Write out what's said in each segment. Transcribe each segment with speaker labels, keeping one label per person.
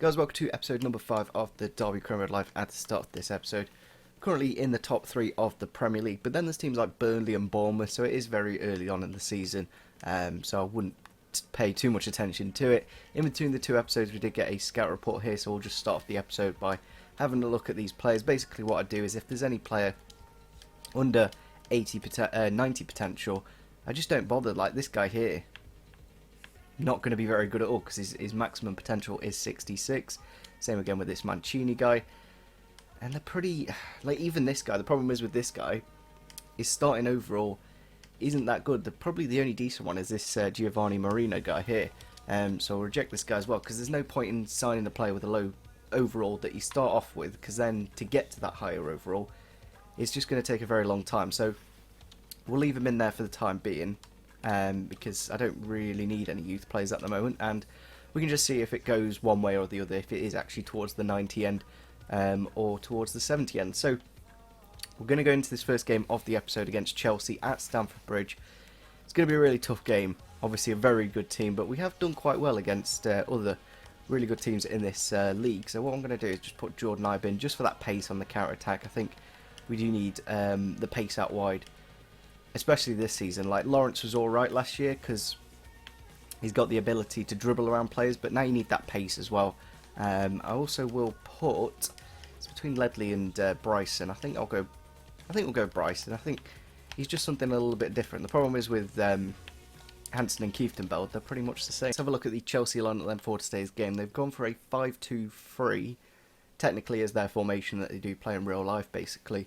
Speaker 1: Guys, welcome to episode number 5 of the Derby Crime Road Live. At the start of this episode, currently in the top 3 of the Premier League, but then there's teams like Burnley and Bournemouth, so it is very early on in the season, so I wouldn't pay too much attention to it. In between the two episodes we did get a scout report here, so we'll just start off the episode by having a look at these players. Basically what I do is if there's any player under 90 potential, I just don't bother. Like this guy here, not going to be very good at all because his maximum potential is 66. Same again with this Mancini guy. And they're pretty, like even this guy, the problem is with this guy, his starting overall isn't that good. Probably the only decent one is this Giovanni Marino guy here. So I'll reject this guy as well because there's no point in signing a player with a low overall that you start off with, because then to get to that higher overall, it's just going to take a very long time. So we'll leave him in there for the time being. Because I don't really need any youth players at the moment, and we can just see if it goes one way or the other, if it is actually towards the 90 end or towards the 70 end. So we're going to go into this first game of the episode against Chelsea at Stamford Bridge. It's going to be a really tough game, obviously a very good team, but we have done quite well against other really good teams in this league. So what I'm going to do is just put Jordan Ibe in just for that pace on the counter-attack. I think we do need the pace out wide, especially this season. Like Lawrence was alright last year because he's got the ability to dribble around players, but now you need that pace as well. I also will put, it's between Ledley and Bryson. I think we'll go Bryson. I think he's just something a little bit different. The problem is with Hansen and Kieftenbeld, they're pretty much the same. Let's have a look at the Chelsea line then for today's game. They've gone for a 5-2-3, technically as their formation that they do play in real life, basically.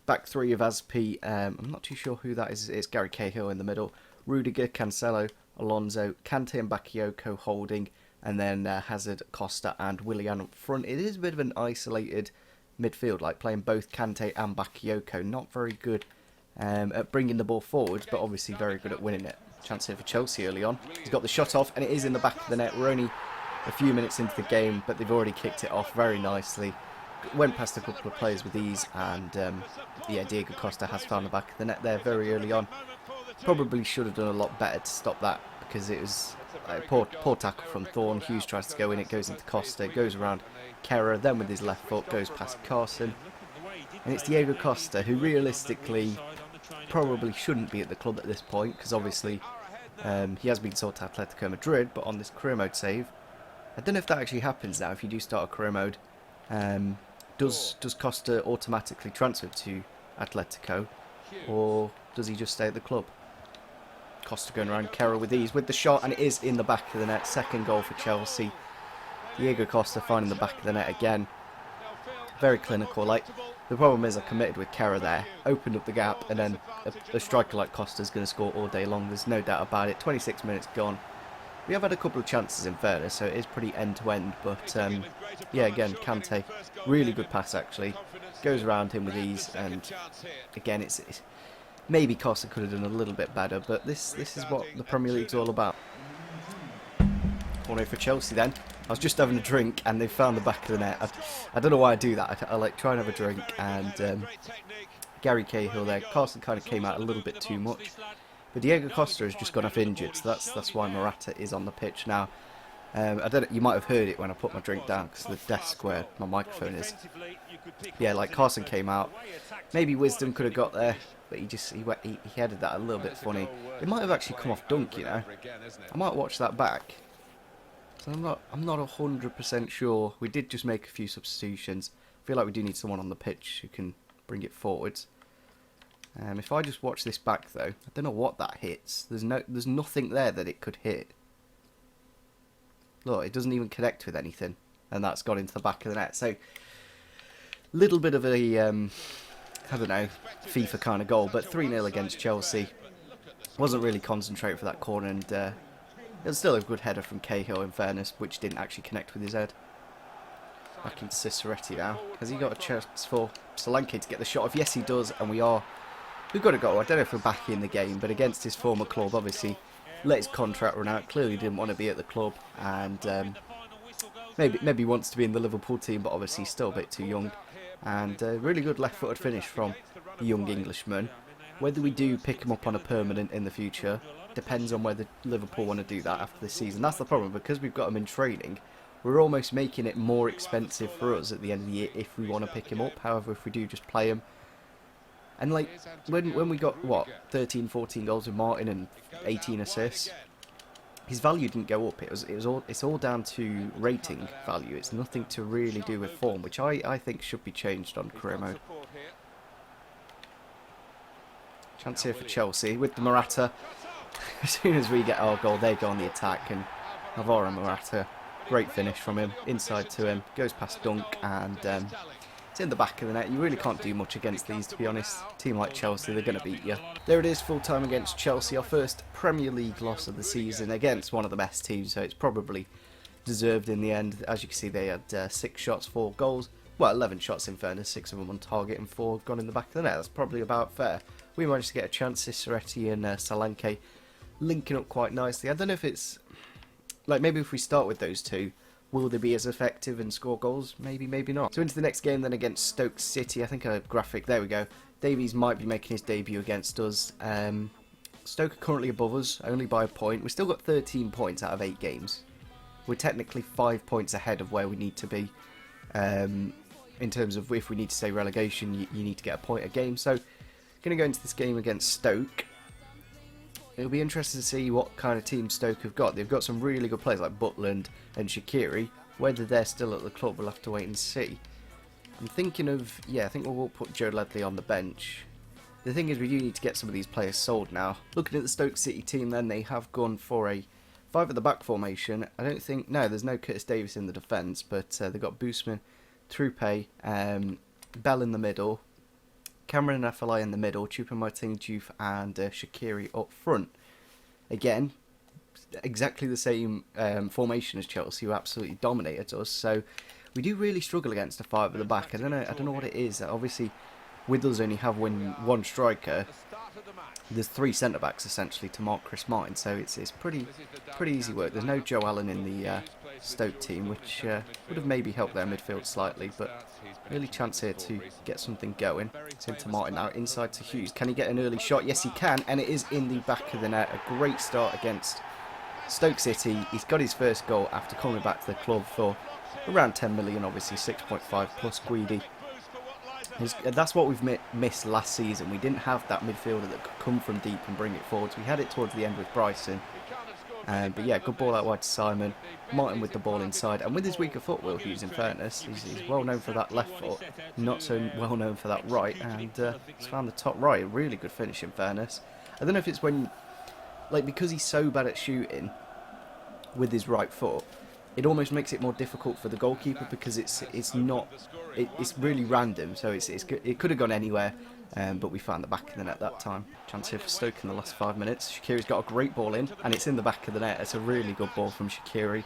Speaker 1: Back three of Aspi, I'm not too sure who that is. It's Gary Cahill in the middle. Rudiger, Cancelo, Alonso, Kante and Bakayoko holding, and then Hazard, Costa and Willian up front. It is a bit of an isolated midfield, like playing both Kante and Bakayoko. Not very good at bringing the ball forwards, but obviously very good at winning it. Chance here for Chelsea early on. He's got the shot off, and it is in the back of the net. We're only a few minutes into the game, but they've already kicked it off very nicely. Went past a couple of players with ease, and yeah, Diego Costa has found the back of the net there very early on. Probably should have done a lot better to stop that, because it was a poor tackle from Thorne. Hughes tries to go in, it goes into Costa, it goes around Kehrer, then with his left foot goes past Carson, and it's Diego Costa, who realistically probably shouldn't be at the club at this point, because obviously he has been sold to Atletico Madrid, but on this career mode save, I don't know if that actually happens now if you do start a career mode. Does Costa automatically transfer to Atletico, or does he just stay at the club? Costa going around Kehrer with ease with the shot, and it is in the back of the net. Second goal for Chelsea. Diego Costa finding the back of the net again. Very clinical. Like the problem is I committed with Kehrer there, opened up the gap, and then a striker like Costa is going to score all day long. There's no doubt about it. 26 minutes gone. We have had a couple of chances in fairness, so it is pretty end-to-end, but yeah, again, Kante, really good pass actually, goes around him with ease, and again, it's maybe Costa could have done a little bit better, but this is what the Premier League's all about. 1-0 for Chelsea then. I was just having a drink, and they found the back of the net. I don't know why I do that. I like try and have a drink, and Gary Cahill there, Carson kind of came out a little bit too much. But Diego Costa has just gone off injured, so that's why Morata is on the pitch now. I don't know, you might have heard it when I put my drink down, because the desk where my microphone is. Yeah, like Carson came out. Maybe Wisdom could have got there, but he headed that a little bit funny. It might have actually come off dunk, you know. I might watch that back. So I'm not 100% sure. We did just make a few substitutions. I feel like we do need someone on the pitch who can bring it forwards. If I just watch this back though, I don't know what that hits. There's nothing there that it could hit. Look, it doesn't even connect with anything, and that's gone into the back of the net. So, little bit of a, I don't know, FIFA kind of goal, but 3-0 against Chelsea. Wasn't really concentrating for that corner, and it was still a good header from Cahill in fairness, which didn't actually connect with his head. Back into Ciceretti now. Has he got a chance for Solanke to get the shot off? Yes, he does, and we've got a goal. I don't know if we're back in the game, but against his former club, obviously, let his contract run out. Clearly didn't want to be at the club, and maybe wants to be in the Liverpool team, but obviously still a bit too young. And really good left-footed finish from the young Englishman. Whether we do pick him up on a permanent in the future depends on whether Liverpool want to do that after this season. That's the problem, because we've got him in training. we're almost making it more expensive for us at the end of the year if we want to pick him up. However, if we do just play him, and like when we got what 13, 14 goals with Martin and 18 assists, his value didn't go up. It's all down to rating value. It's nothing to really do with form, which I think should be changed on career mode. Chance here for Chelsea with the Morata. As soon as we get our goal, they go on the attack, and Alvaro Morata, great finish from him, inside to him, goes past Dunk, and it's in the back of the net. You really can't do much against these, to be honest. A team like Chelsea, they're going to beat you. There it is, full time against Chelsea, our first Premier League loss of the season against one of the best teams, so it's probably deserved in the end. As you can see, they had 6 shots, 4 goals. Well, 11 shots in fairness, 6 of them on target and 4 gone in the back of the net. That's probably about fair. We managed to get a chance. Sisseretti and Solanke linking up quite nicely. I don't know if it's like, maybe if we start with those two, will they be as effective and score goals? Maybe, maybe not. So into the next game then against Stoke City. I think a graphic, there we go. Davies might be making his debut against us. Stoke are currently above us, only by a point. We've still got 13 points out of 8 games. We're technically 5 points ahead of where we need to be. In terms of if we need to stay relegation, you need to get a point a game. So, going to go into this game against Stoke. It'll be interesting to see what kind of team Stoke have got. They've got some really good players like Butland and Shaqiri. Whether they're still at the club, we'll have to wait and see. I'm thinking of, yeah, I think we'll put Joe Ledley on the bench. The thing is, we do need to get some of these players sold now. Looking at the Stoke City team then, they have gone for a 5 at the back formation. I don't think, no, there's no Curtis Davis in the defence, but they've got Boosman, Trupe, Bell in the middle, Cameron and Afellay in the middle, Choupo-Moting, Diouf and Shaqiri up front. Again, exactly the same formation as Chelsea, who absolutely dominated us. So we do really struggle against a 5 at the back. I don't know what it is. Obviously, with us only having one striker, there's 3 centre backs essentially to mark Chris Martin. So it's pretty easy work. There's no Joe Allen in the Stoke team, which would have maybe helped their midfield slightly, but early chance here to get something going. It's into Martin now, inside to Hughes. Can he get an early shot? Yes, he can, and it is in the back of the net. A great start against Stoke City. He's got his first goal after coming back to the club for around 10 million, obviously 6.5 plus Guidi. That's what we've missed last season. We didn't have that midfielder that could come from deep and bring it forwards. We had it towards the end with Bryson. But yeah, good ball out wide to Simon. Martin with the ball inside. And with his weaker foot, Will Hughes, in fairness, he's well known for that left foot. Not so well known for that right. And he's found the top right. A really good finish, in fairness. I don't know if it's when, like, because he's so bad at shooting with his right foot, it almost makes it more difficult for the goalkeeper, because it's really random. So it could have gone anywhere. But we found the back of the net that time. Chance here for Stoke in the last 5 minutes. Shaqiri's got a great ball in, and it's in the back of the net. It's a really good ball from Shaqiri.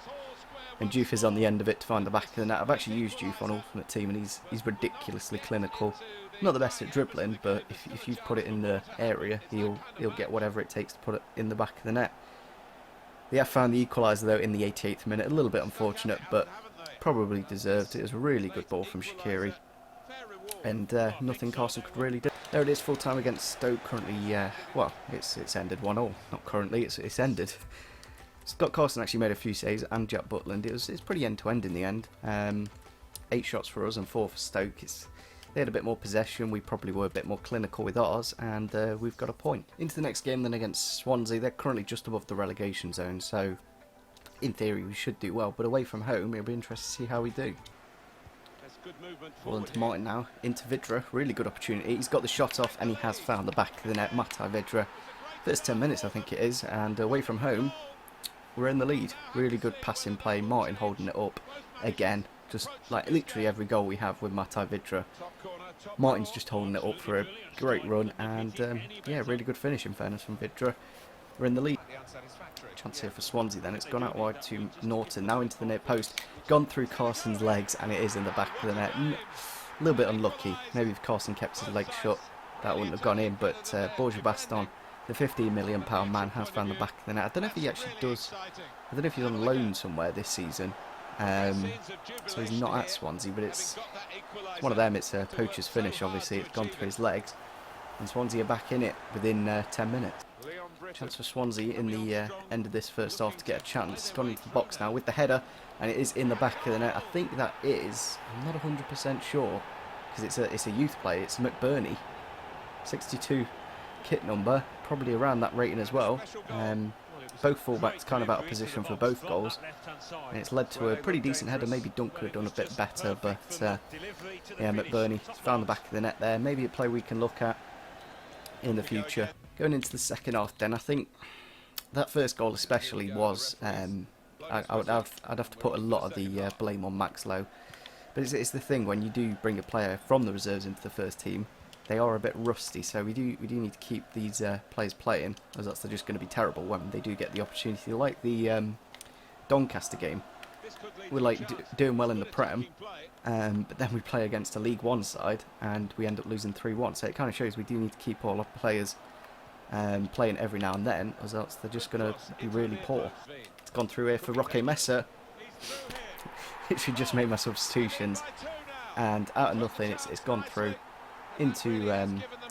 Speaker 1: And Diouf is on the end of it to find the back of the net. I've actually used Diouf on Ultimate Team, and he's ridiculously clinical. Not the best at dribbling, but if you put it in the area, he'll get whatever it takes to put it in the back of the net. They have found the equaliser, though, in the 88th minute. A little bit unfortunate, but probably deserved. It was a really good ball from Shaqiri. And nothing Carson could really do. There it is, full time against Stoke. Currently, well, it's ended 1-1. Not currently, it's ended. Scott Carson actually made a few saves, and Jack Butland. It's pretty end to end in the end. 8 shots for us and 4 for Stoke. They had a bit more possession. We probably were a bit more clinical with ours, and we've got a point. Into the next game then against Swansea. They're currently just above the relegation zone, so in theory we should do well. But away from home, it'll be interesting to see how we do. Ball into Martin now, into Vidra, really good opportunity. He's got the shot off, and he has found the back of the net. Matai Vidra, first 10 minutes I think it is, and away from home, we're in the lead. Really good passing play, Martin holding it up again. Just like literally every goal we have with Matai Vidra, Martin's just holding it up for a great run, and yeah, really good finish in fairness from Vidra. We're in the lead. Chance here for Swansea then. It's gone out wide to Norton, now into the near post. Gone through Carson's legs, and it is in the back of the net. A little bit unlucky. Maybe if Carson kept his legs shut, that wouldn't have gone in. But Borja Baston, the £15 million man, has found the back of the net. I don't know if he actually does. I don't know if he's on loan somewhere this season. So he's not at Swansea, but it's one of them. It's a poacher's finish, obviously. It's gone through his legs. And Swansea are back in it within 10 minutes. Chance for Swansea in the end of this first half to get a chance. Gone into the box now with the header, and it is in the back of the net. I think that is, I'm not 100% sure, because it's a youth player. It's McBurney, 62 kit number, probably around that rating as well. Both fullbacks kind of out of position for both goals, and it's led to a pretty decent header. Maybe Dunk could have done a bit better, but yeah, McBurney found the back of the net there. Maybe a play we can look at in the future. Going into the second half then, I think that first goal especially was, I'd have to put a lot of the blame on Max Lowe. But it's the thing, when you do bring a player from the reserves into the first team, they are a bit rusty, so we do need to keep these players playing, as that's just going to be terrible when they do get the opportunity. Like the Doncaster game, we're like doing well in the Prem, but then we play against a League One side and we end up losing 3-1. So it kind of shows we do need to keep all our players playing every now and then, as else they're just going to be really poor. It's gone through here for Roque Mesa. Literally just made my substitutions, and out of nothing, it's gone through into,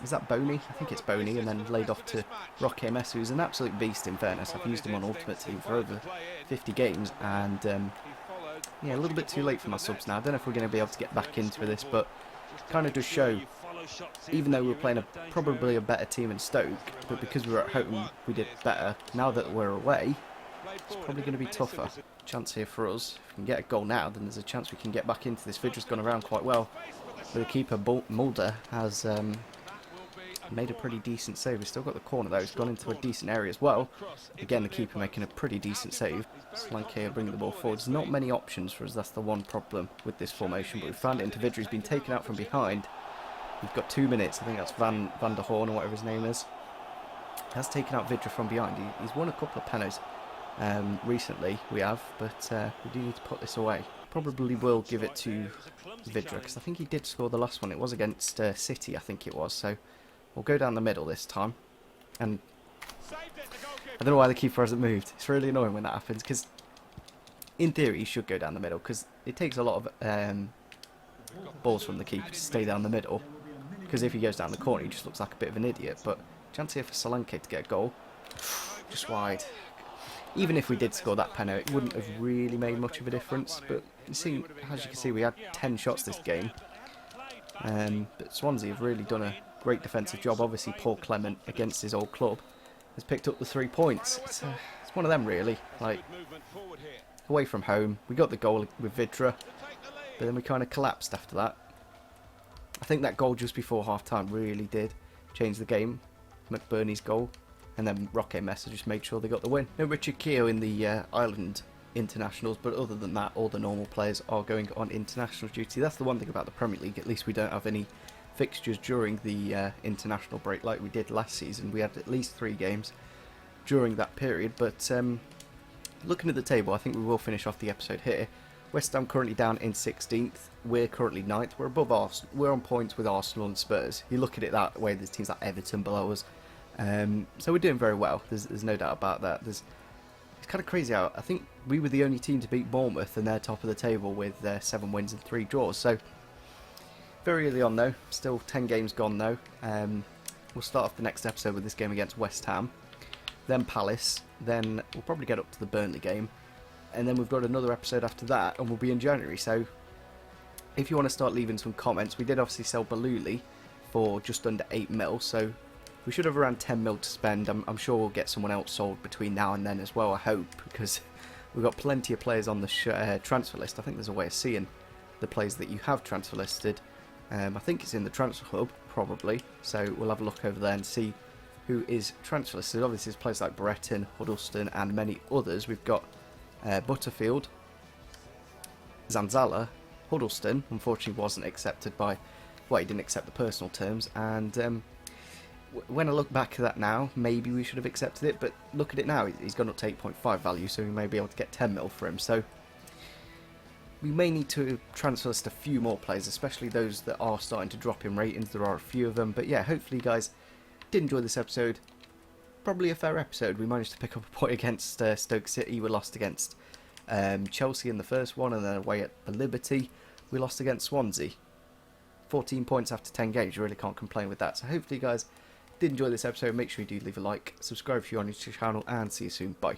Speaker 1: is that Boney? I think it's Boney, and then laid off to Roque Mesa, who's an absolute beast in fairness. I've used him on Ultimate Team for over 50 games, and yeah, a little bit too late for my subs now. I don't know if we're going to be able to get back into this, but kind of does show, even though we were playing probably a better team in Stoke, but because we were at home, we did better. Now that we're away, it's probably going to be tougher. Chance here for us. If we can get a goal now, then there's a chance we can get back into this. Vidra's gone around quite well. The keeper, Mulder, has made a pretty decent save. He's still got the corner though. He's gone into a decent area as well. Again, the keeper making a pretty decent save. Slank here, bringing the ball forward. There's not many options for us. That's the one problem with this formation. But we found it into Vidra. He's been taken out from behind. We've got 2 minutes. I think that's Van der Horn or whatever his name is. Has taken out Vidra from behind. He's won a couple of penalties recently, we have, but we do need to put this away. Probably will give it to Vidra, because I think he did score the last one. It was against City, I think it was. So we'll go down the middle this time. And I don't know why the keeper hasn't moved. It's really annoying when that happens, because in theory he should go down the middle, because it takes a lot of balls from the keeper to stay down the middle, because if he goes down the corner he just looks like a bit of an idiot. But chance here for Solanke to get a goal. Just wide. Even if we did score that penalty, it wouldn't have really made much of a difference. But you see, as you can see, we had 10 shots this game. But Swansea have really done a great defensive job. Obviously, Paul Clement, against his old club, has picked up the 3 points. It's one of them, really. Like, away from home, we got the goal with Vidra, but then we kind of collapsed after that. I think that goal just before half-time really did change the game. McBurney's goal. And then Roque Mesa just made sure they got the win. No Richard Keogh in the Ireland internationals, but other than that, all the normal players are going on international duty. That's the one thing about the Premier League. At least we don't have any fixtures during the international break like we did last season. We had at least 3 games during that period. But looking at the table, I think we will finish off the episode here. West Ham currently down in 16th. We're currently 9th. We're above Arsenal. We're on points with Arsenal and Spurs. You look at it that way, there's teams like Everton below us. So we're doing very well. There's no doubt about that. It's kind of crazy how I think we were the only team to beat Bournemouth, and they're top of the table with 7 wins and 3 draws. So very early on though, still 10 games gone though. We'll start off the next episode with this game against West Ham, then Palace, then we'll probably get up to the Burnley game, and then we've got another episode after that, and we'll be in January. So if you want to start leaving some comments, we did obviously sell Baluli for just under 8 mil, so we should have around 10 mil to spend. I'm sure we'll get someone else sold between now and then as well, I hope, because we've got plenty of players on the transfer list. I think there's a way of seeing the players that you have transfer listed. I think it's in the transfer hub, probably, so we'll have a look over there and see who is transfer listed. Obviously there's players like Brereton, Huddleston and many others. We've got Butterfield, Zanzala, Huddleston, unfortunately wasn't accepted by, well, he didn't accept the personal terms, and when I look back at that now, maybe we should have accepted it, but look at it now, he's gone up to 8.5 value, so we may be able to get 10 mil for him. So we may need to transfer list a few more players, especially those that are starting to drop in ratings. There are a few of them, but yeah, hopefully you guys did enjoy this episode. Probably a fair episode. We managed to pick up a point against Stoke City. We lost against Chelsea in the first one, and then away at Liberty we lost against Swansea. 14 points after 10 games, you really can't complain with that. So hopefully you guys did enjoy this episode, make sure you do leave a like, subscribe if you're on your channel, and see you soon. Bye.